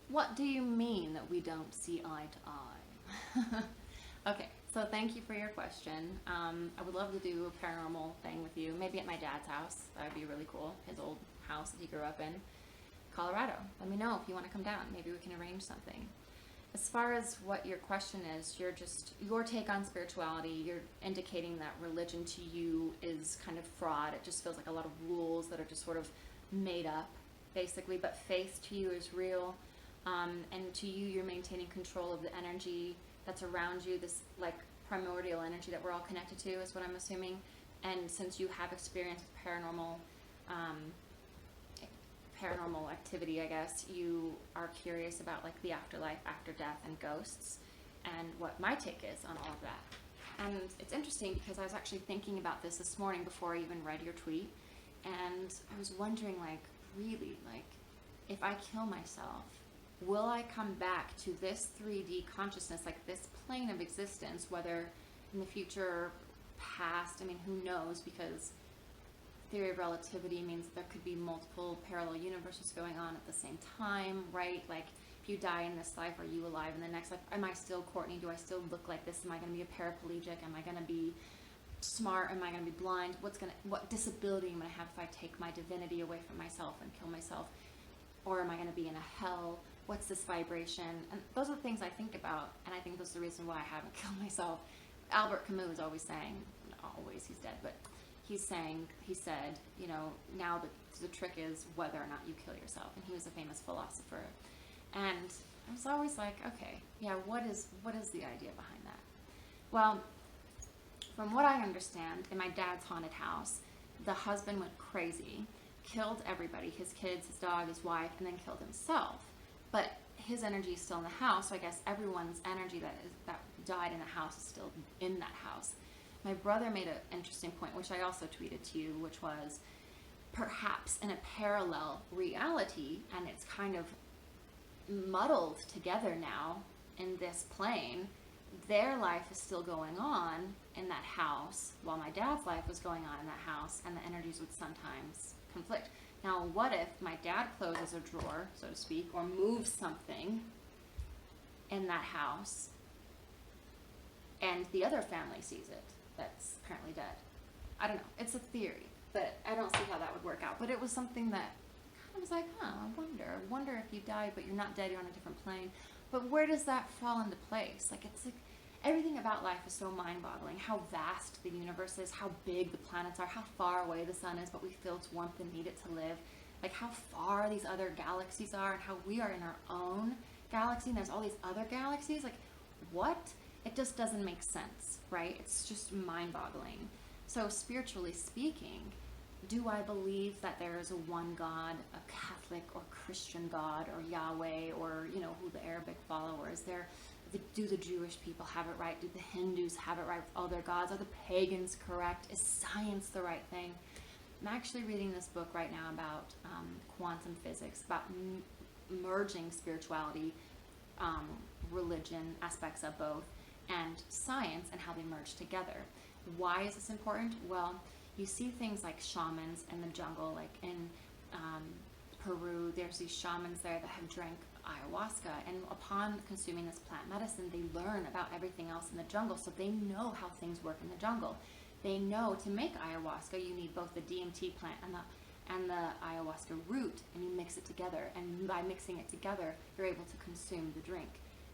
What do you mean that we don't see eye to eye? Okay, so thank you for your question. I would love to do a paranormal thing with you, maybe at my dad's house. That would be really cool. His old house that he grew up in, Colorado. Let me know if you want to come down. Maybe we can arrange something. As far as what your question is, your take on spirituality, you're indicating that religion to you is kind of fraud. It just feels like a lot of rules that are just sort of made up, basically. But faith to you is real. And to you, you're maintaining control of the energy that's around you, this like primordial energy that we're all connected to, is what I'm assuming. And since you have experience with um, paranormal activity, I guess, you are curious about like the afterlife, after death, and ghosts, and what my take is on all of that. And it's interesting because I was actually thinking about this morning before I even read your tweet, and I was wondering, like, really, like, if I kill myself, will I come back to this 3D consciousness, like this plane of existence, whether in the future or past? I mean, who knows? Because theory of relativity means there could be multiple parallel universes going on at the same time, right? Like, if you die in this life, are you alive in the next life? Am I still Courtney? Do I still look like this? Am I going to be a paraplegic? Am I going to be smart? Am I going to be blind? What disability am I going to have if I take my divinity away from myself and kill myself? Or am I going to be in a hell? What's this vibration? And those are the things I think about, and I think that's the reason why I haven't killed myself. Albert Camus is always saying, always, he's dead, but he said, you know, now the trick is whether or not you kill yourself. And he was a famous philosopher. And I was always like, okay, yeah, what is the idea behind that? Well, from what I understand, in my dad's haunted house, the husband went crazy, killed everybody, his kids, his dog, his wife, and then killed himself. But his energy is still in the house, so I guess everyone's energy that died in the house is still in that house. My brother made an interesting point, which I also tweeted to you, which was perhaps in a parallel reality, and it's kind of muddled together now in this plane. Their life is still going on in that house, while my dad's life was going on in that house, and the energies would sometimes conflict. Now, what if my dad closes a drawer, so to speak, or moves something in that house, and the other family sees it that's apparently dead? I don't know. It's a theory, but I don't see how that would work out. But it was something that I was like, I wonder if you died, but you're not dead, you're on a different plane. But where does that fall into place? Like, it's like everything about life is so mind-boggling. How vast the universe is, how big the planets are, how far away the sun is, but we feel its warmth and need it to live. Like how far these other galaxies are, and how we are in our own galaxy, and there's all these other galaxies. Like, what? It just doesn't make sense, right? It's just mind-boggling. So spiritually speaking, do I believe that there is a one God, a Catholic or Christian God, or Yahweh, or, you know, who the Arabic followers? Do the Jewish people have it right? Do the Hindus have it right with all their gods? Are the pagans correct? Is science the right thing? I'm actually reading this book right now about quantum physics, about merging spirituality, religion, aspects of both, and science, and how they merge together. Why is this important? Well, you see things like shamans in the jungle, like in Peru, there's these shamans there that have drank ayahuasca, and upon consuming this plant medicine, they learn about everything else in the jungle, so they know how things work in the jungle. They know to make ayahuasca, you need both the DMT plant and the ayahuasca root, and you mix it together, and by mixing it together, you're able to consume the drink.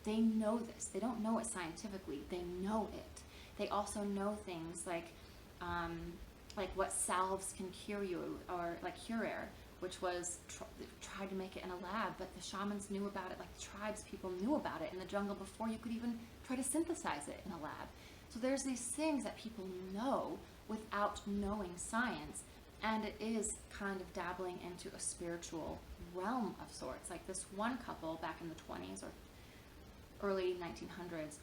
They know this. They don't know it scientifically. They know it. They also know things like what salves can cure you, or like Curer, which was tried to make it in a lab, but the shamans knew about it, like the tribes people knew about it in the jungle before you could even try to synthesize it in a lab. So there's these things that people know without knowing science, and it is kind of dabbling into a spiritual realm of sorts. Like this one couple back in the 20s or early 1900s,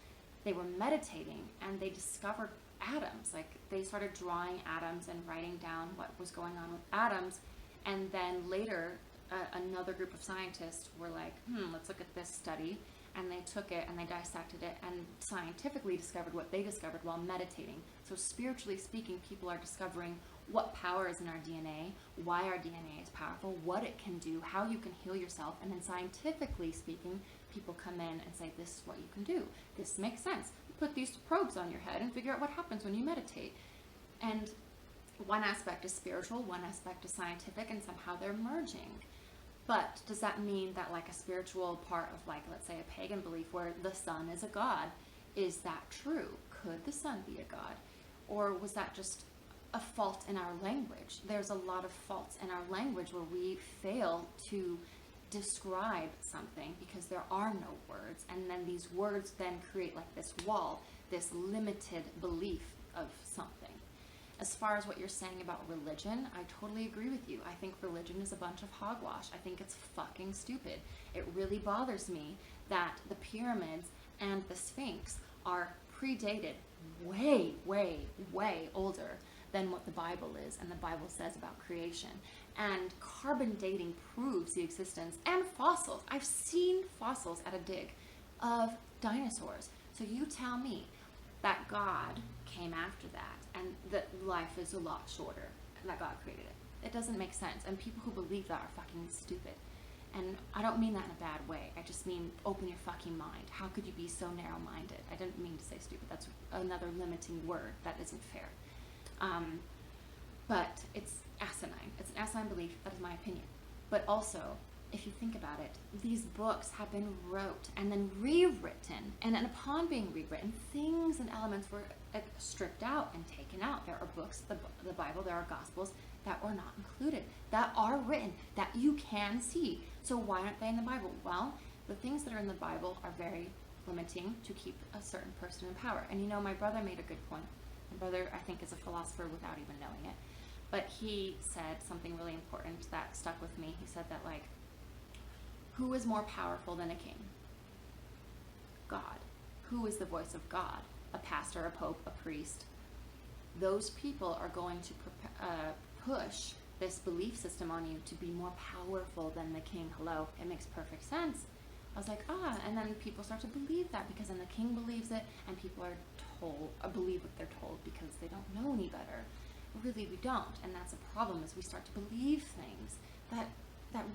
they were meditating and they discovered atoms. Like they started drawing atoms and writing down what was going on with atoms. And then later, another group of scientists were like, let's look at this study. and they took it and they dissected it and scientifically discovered what they discovered while meditating. So spiritually speaking, people are discovering what power is in our DNA, why our DNA is powerful, what it can do, how you can heal yourself, and then scientifically speaking, people come in and say, this is what you can do. This makes sense. Put these probes on your head and figure out what happens when you meditate. And one aspect is spiritual, one aspect is scientific, and somehow they're merging. But does that mean that like a spiritual part of like, let's say a pagan belief where the sun is a god, is that true? Could the sun be a god? Or was that just a fault in our language? There's a lot of faults in our language where we fail to describe something because there are no words, and then these words then create like this wall, this limited belief of something. As far as what you're saying about religion, I totally agree with you. I think religion is a bunch of hogwash. I think it's fucking stupid. It really bothers me that the pyramids and the Sphinx are predated way, way, way older than what the Bible is and the Bible says about creation. And carbon dating proves the existence, and fossils. I've seen fossils at a dig of dinosaurs. So you tell me that God came after that and that life is a lot shorter and that God created it. It doesn't make sense. And people who believe that are fucking stupid. And I don't mean that in a bad way. I just mean open your fucking mind. How could you be so narrow-minded? I didn't mean to say stupid. That's another limiting word. That isn't fair. But it's asinine. It's an asinine belief. That is my opinion. But also, if you think about it, these books have been wrote and then rewritten. And then upon being rewritten, things and elements were stripped out and taken out. There are books, the Bible, there are Gospels that were not included, that are written, that you can see. So why aren't they in the Bible? Well, the things that are in the Bible are very limiting to keep a certain person in power. And you know, my brother made a good point. My brother, I think, is a philosopher without even knowing it. But he said something really important that stuck with me. He said that, like, who is more powerful than a king? God. Who is the voice of God? A pastor, a pope, a priest. Those people are going to push this belief system on you to be more powerful than the king. Hello, it makes perfect sense. I was like, and then people start to believe that because then the king believes it, and people are told, believe what they're told because they don't know any better. Really, we don't, and that's a problem. Is we start to believe things that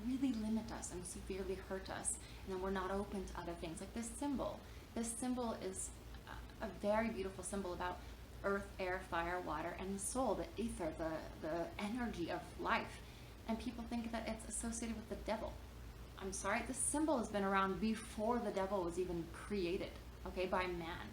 really limit us and severely hurt us, and then we're not open to other things. Like this symbol. This symbol is a very beautiful symbol about earth, air, fire, water, and the soul, the ether, the energy of life. And people think that it's associated with the devil. I'm sorry, this symbol has been around before the devil was even created, okay, by man.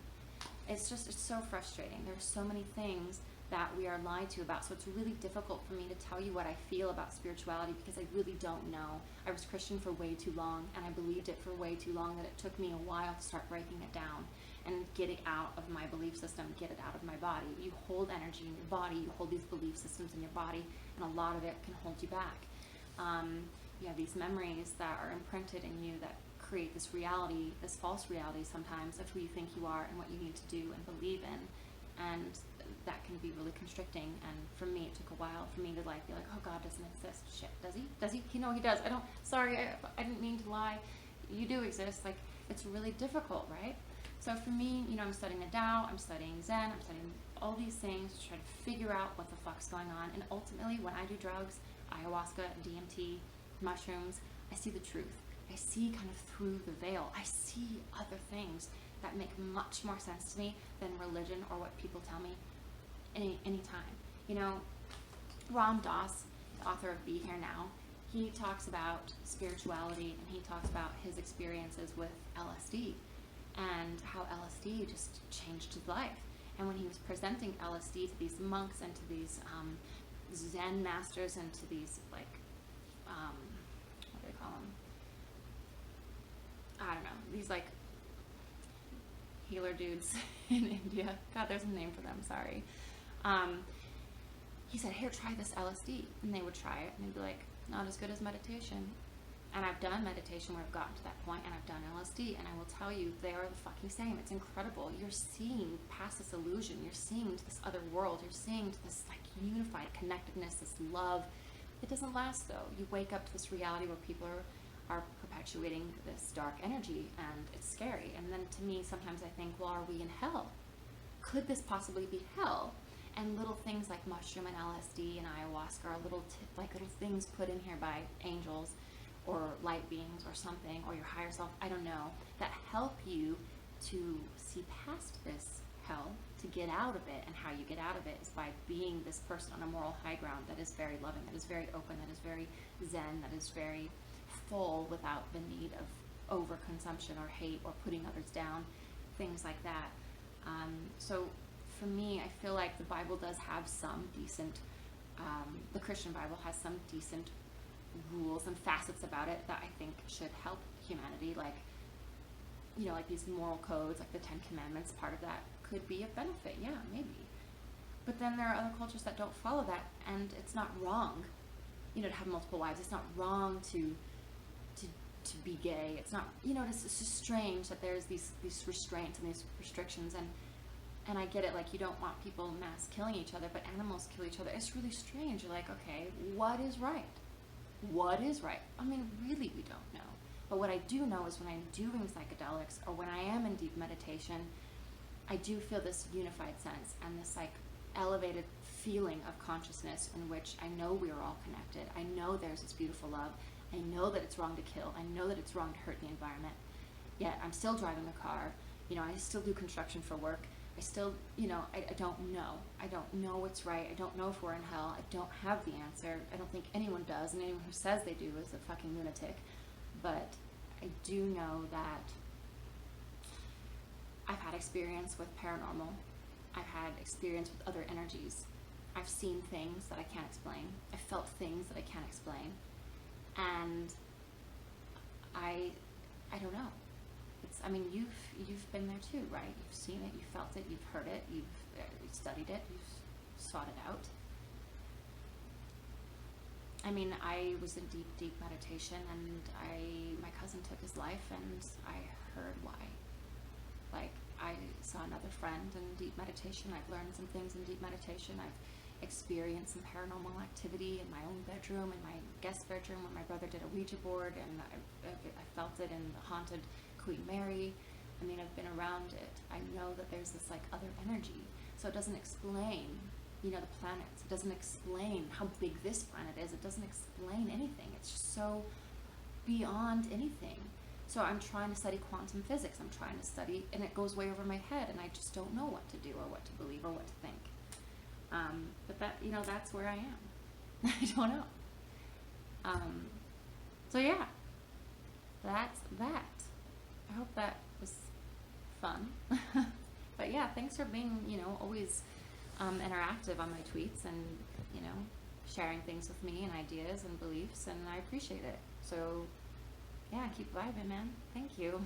It's so frustrating. There's so many things that we are lied to about. So it's really difficult for me to tell you what I feel about spirituality because I really don't know. I was Christian for way too long, and I believed it for way too long that it took me a while to start breaking it down and get it out of my belief system, get it out of my body. You hold energy in your body, you hold these belief systems in your body, and a lot of it can hold you back. You have these memories that are imprinted in you that create this reality, this false reality sometimes of who you think you are and what you need to do and believe in. And that can be really constricting, and for me it took a while for me to like be like, oh, God doesn't exist. Shit, does he? Does he? You know, he does. I didn't mean to lie. You do exist. Like, it's really difficult, right? So for me, you know, I'm studying the Tao, I'm studying Zen, I'm studying all these things to try to figure out what the fuck's going on. And ultimately, when I do drugs, ayahuasca, DMT, mushrooms, I see the truth. I see kind of through the veil. I see other things that make much more sense to me than religion or what people tell me any time. You know, Ram Dass, the author of Be Here Now, he talks about spirituality, and he talks about his experiences with LSD and how LSD just changed his life. And when he was presenting LSD to these monks and to these Zen masters and to these, like, what do they call them? I don't know, these like healer dudes in India. God, there's a name for them, sorry. He said, here, try this LSD. And they would try it, and they'd be like, not as good as meditation. And I've done meditation where I've gotten to that point, and I've done LSD, and I will tell you, they are the fucking same. It's incredible. You're seeing past this illusion. You're seeing to this other world. You're seeing to this, like, unified connectedness, this love. It doesn't last, though. You wake up to this reality where people are perpetuating this dark energy, and it's scary. And then to me, sometimes I think, well, are we in hell? Could this possibly be hell? And little things like mushroom and LSD and ayahuasca are little things put in here by angels or light beings or something, or your higher self, I don't know, that help you to see past this hell, to get out of it. And how you get out of it is by being this person on a moral high ground that is very loving, that is very open, that is very zen, that is very full without the need of overconsumption or hate or putting others down, things like that. So for me, I feel like the Bible does have some decent, the Christian Bible has some decent rules and facets about it that I think should help humanity, like, you know, like these moral codes, like the Ten Commandments, part of that could be a benefit, yeah, maybe. But then there are other cultures that don't follow that, and it's not wrong, you know, to have multiple wives. It's not wrong to be gay. It's not, you know, it's just strange that there's these restraints and these restrictions, and I get it, like, you don't want people mass killing each other, but animals kill each other. It's really strange. You're like, okay, what is right? What is right? I mean, really, we don't know. But what I do know is when I'm doing psychedelics or when I am in deep meditation, I do feel this unified sense and this like elevated feeling of consciousness in which I know we are all connected. I know there's this beautiful love. I know that it's wrong to kill. I know that it's wrong to hurt the environment. Yet I'm still driving a car. You know, I still do construction for work. I still, you know, I don't know. I don't know what's right. I don't know if we're in hell. I don't have the answer. I don't think anyone does. And anyone who says they do is a fucking lunatic. But I do know that I've had experience with paranormal. I've had experience with other energies. I've seen things that I can't explain. I felt things that I can't explain. And I don't know. I mean, you've been there too, right? You've seen it, you've felt it, you've heard it, you've studied it, you've sought it out. I mean, I was in deep meditation, and my cousin took his life, and I heard why. Like, I saw another friend in deep meditation. I've learned some things in deep meditation. I've experienced some paranormal activity in my own bedroom, in my guest bedroom, when my brother did a Ouija board, and I felt it in the haunted Queen Mary. I mean, I've been around it. I know that there's this like other energy. So it doesn't explain, you know, the planets. It doesn't explain how big this planet is. It doesn't explain anything. It's just so beyond anything. So I'm trying to study quantum physics. I'm trying to study, and it goes way over my head, and I just don't know what to do or what to believe or what to think. But that, you know, that's where I am. I don't know. So yeah, that's that. I hope that was fun. But yeah, thanks for being, you know, always interactive on my tweets and, you know, sharing things with me and ideas and beliefs, and I appreciate it. So yeah, keep vibing, man. Thank you.